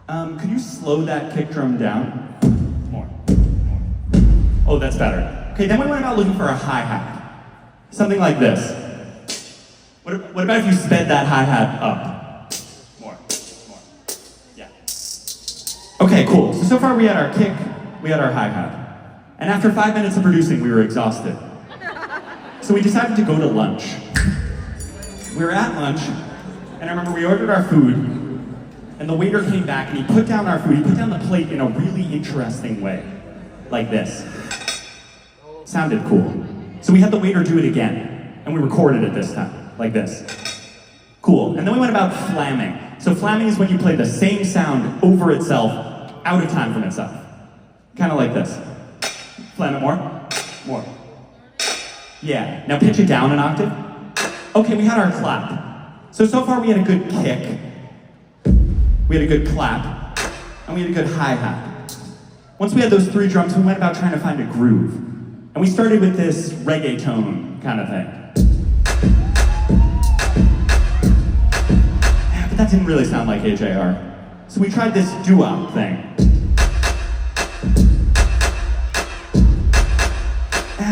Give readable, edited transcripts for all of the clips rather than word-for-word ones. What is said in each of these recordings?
Could you slow that kick drum down? More. Oh, that's better. Okay, then we went about looking for a hi-hat. Something like this. What about if you sped that hi-hat up? More. Yeah. Okay, cool. So far we had our kick, we had our hi-hat. And after 5 minutes of producing, we were exhausted. So we decided to go to lunch. We were at lunch, and I remember we ordered our food, and the waiter came back and he put down our food. He put down the plate in a really interesting way. Like this. Sounded cool. So we had the waiter do it again, and we recorded it this time. Like this. Cool. And then we went about flamming. So flamming is when you play the same sound over itself, out of time from itself. Kind of like this. Flam it more. More. Yeah. Now pitch it down an octave. Okay, we had our clap. So far we had a good kick. We had a good clap, and we had a good hi-hat. Once we had those three drums, we went about trying to find a groove. And we started with this reggaeton kind of thing. Yeah, but that didn't really sound like AJR. So we tried this doo-wop thing.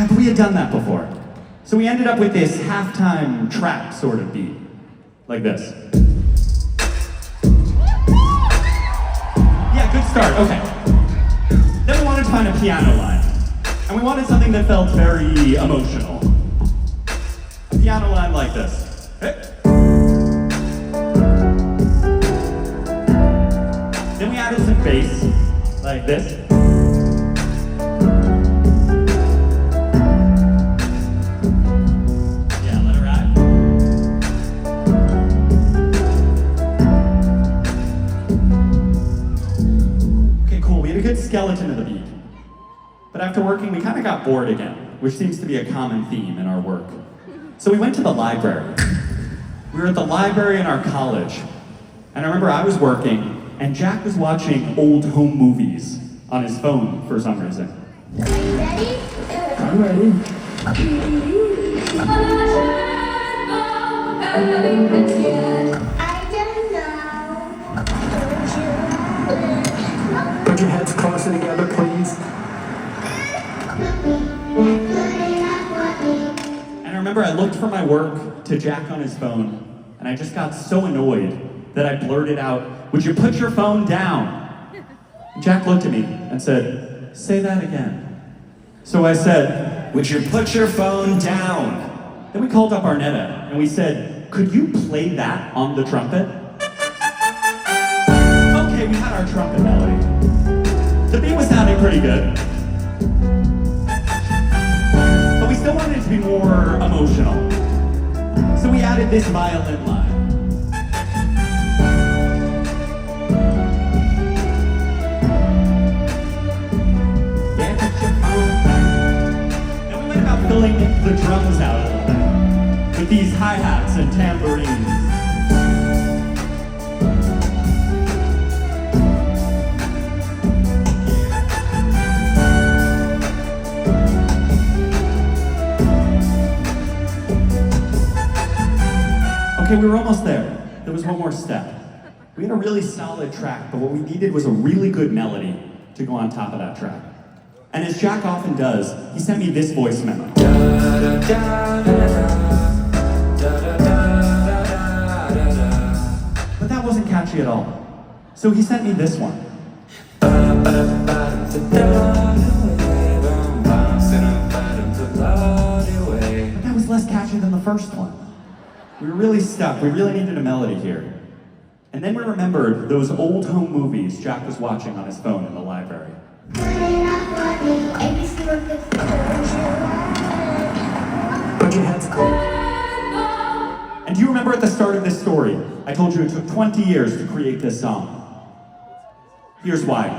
But we had done that before. So we ended up with this halftime trap sort of beat. Like this. Good start, okay. Then we wanted to find a piano line. And we wanted something that felt very emotional. A piano line like this. Hey. Then we added some bass, like this. Yeah, let it ride. A good skeleton of the beat. But after working, we kind of got bored again, which seems to be a common theme in our work. So we went to the library. We were at the library in our college, and I remember I was working, and Jack was watching old home movies on his phone for some reason. Are you ready? I'm ready. Put your heads closer together, please. And I remember I looked for my work to Jack on his phone, and I just got so annoyed that I blurted out, "Would you put your phone down?" And Jack looked at me and said, "Say that again." So I said, "Would you put your phone down?" Then we called up Arnetta, and we said, "Could you play that on the trumpet?" Okay, we had our trumpet melody. The beat was sounding pretty good. But we still wanted it to be more emotional. So we added this violin line. Yeah, put your phone down. Then we went about filling the drums out a little bit with these hi-hats and tambourines. Okay, we were almost there. There was one more step. We had a really solid track, but what we needed was a really good melody to go on top of that track. And as Jack often does, he sent me this voice memo. But that wasn't catchy at all. So he sent me this one. But that was less catchy than the first one. We were really stuck. We really needed a melody here. And then we remembered those old home movies Jack was watching on his phone in the library. Put your heads close. And do you remember at the start of this story, I told you it took 20 years to create this song? Here's why.